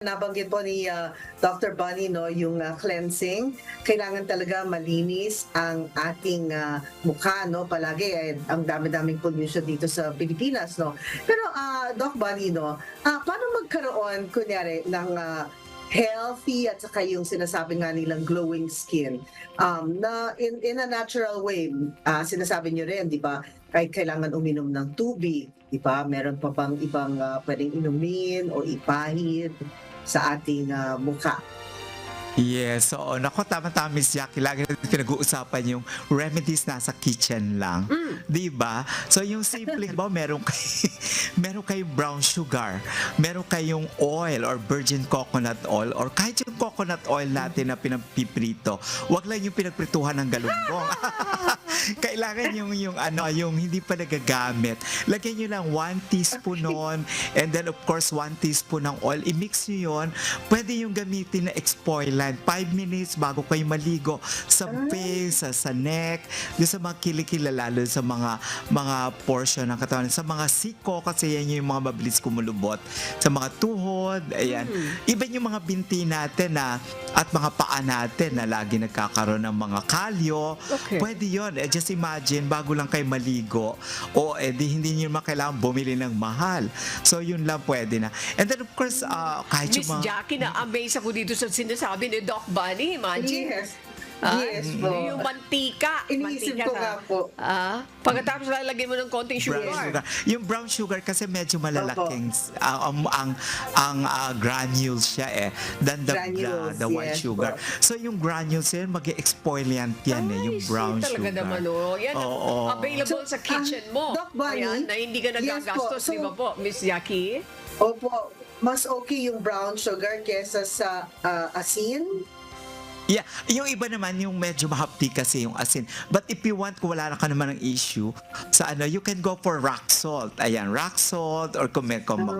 Nabanggit po ni Dr. Bunny, no, yung cleansing. Kailangan talaga malinis ang ating mukha, no, palagi. Ang dami-daming pollution dito sa Pilipinas, no. Pero Doc Bunny, no, paano magkaroon kunyari ng healthy at saka yung sinasabi nga nilang glowing skin na in a natural way, sinasabi niyo rin, di ba, ay kailangan uminom ng tubig, di ba? Meron pa bang ibang pwedeng inumin o ipahid sa ating mukha? Yes, oo. Naku, tama-tama, Miss Jackie. Lagi natin pinag-uusapan yung remedies nasa kitchen lang. Di ba? So, yung simple, ba, meron kayong brown sugar, meron kayong oil or virgin coconut oil, or kahit yung coconut oil natin na pinapiprito, wag lang yung pinagprituhan ng galunggong. Kailangan yung hindi pa nagagamit. Lagyan nyo lang 1 teaspoon nun, and then of course 1 teaspoon ng oil. I-mix nyo yun. Pwede yung gamitin na exfoliant. 5 minutes bago kayo maligo sa face, sa neck, sa mga kilikila, lalo sa mga portion ng katawan, sa mga siko, kasi yan yung mga mabilis kumulubot, sa mga tuhod, ayan. Even yung mga binti natin at mga paa natin na lagi nagkakaroon ng mga kalyo, pwede yun. Just imagine, bago lang kayo maligo, hindi nyo naman kailangan bumili ng mahal. So, yun lang pwede na. And then, of course, kahit Miss yung mga... Jackie, na-amaze ako dito sa sinasabi ni Doc Bunny. Imagine. Yes. Yes po. Yung mantika. Iniisip ko nga po. Pagkatapos lalagyan mo ng konting Brown sugar. sugar. Yung brown sugar kasi medyo malalaking granules siya than Granules, the white yes sugar. po. So yung granules yan, mag-exfoliant yan yung brown Talaga sugar. naman, Yan ang Oo. available sa kitchen mo. Doc Bunny, Ayan, na hindi ka nagagastos, yes po. So, di ba po, Miss Jackie? Opo, mas okay yung brown sugar kesa sa asin? Yeah, yung iba naman yung medyo mahapdi kasi yung asin. But if you want, kung wala na ka naman ng issue, you can go for rock salt. Ayan, rock salt, or kung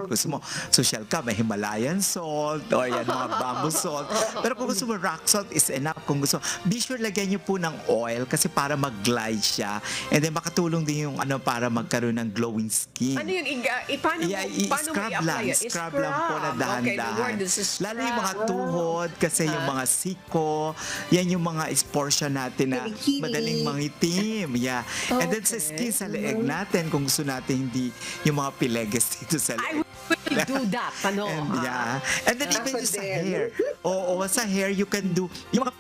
gusto mo, social ka, may Himalayan salt, or yan, mga bamboo salt. Pero kung gusto mo, rock salt is enough. Kung gusto, be sure lagyan nyo po ng oil kasi para mag-glide siya. And then makatulong din yung para magkaroon ng glowing skin. Ano yun? Paano mo Scrub lang. i-apply? Scrub lang po na dahan-dahan. Okay, the word is scrub. Lalo yung mga tuhod, kasi yung mga siko, yan yung mga portion natin na Kilikili. madaling mangitim. Yeah. And then sa skin, sa leeg natin, kung gusto natin hindi yung mga pileges dito sa I leeg. will do that. And then even yung sa hair. Oo, sa hair, you can do, yung mga,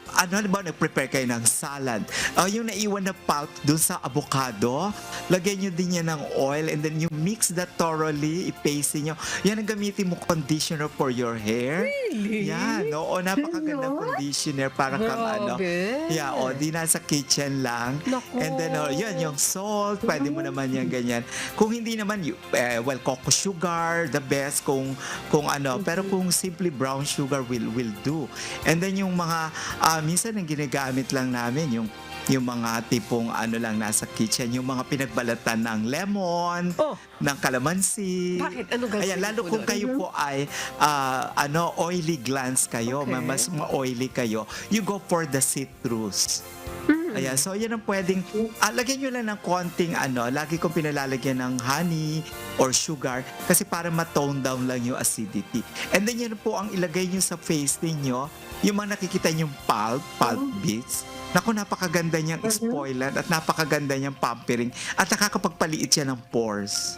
nag-prepare kayo ng salad. Yung naiwan na pulp dun sa avocado, lagyan nyo din yan ng oil, and then you mix that thoroughly, i-paste nyo. Yan ang gamitin mo conditioner for your hair. Really? Yan, oo, napakagandang conditioner para kang Grabe. di nasa kitchen lang. Naku. And then, yun, yung salt, pwede mo naman yan ganyan. Kung hindi naman, cocoa sugar, the best pero kung simply brown sugar will do. And then yung mga minsan ang ginagamit lang namin yung mga tipong lang nasa kitchen, yung mga pinagbalatan ng lemon, ng kalamansi. Bakit? Ano gagawin Ayan, lalo po kung doon? kayo po ay oily glands kayo, Okay. mas ma-oily kayo, you go for the citrus. Ayan, so yan ang pwedeng, lagyan nyo lang ng konting lagi kong pinalalagyan ng honey or sugar kasi para ma-tone down lang yung acidity. And then yan po ang ilagay nyo sa face ninyo, yung mga nakikita nyong pulp bits. Naku, napakaganda niyang exfoliant at napakaganda niyang pampering at nakakapagpaliit siya ng pores.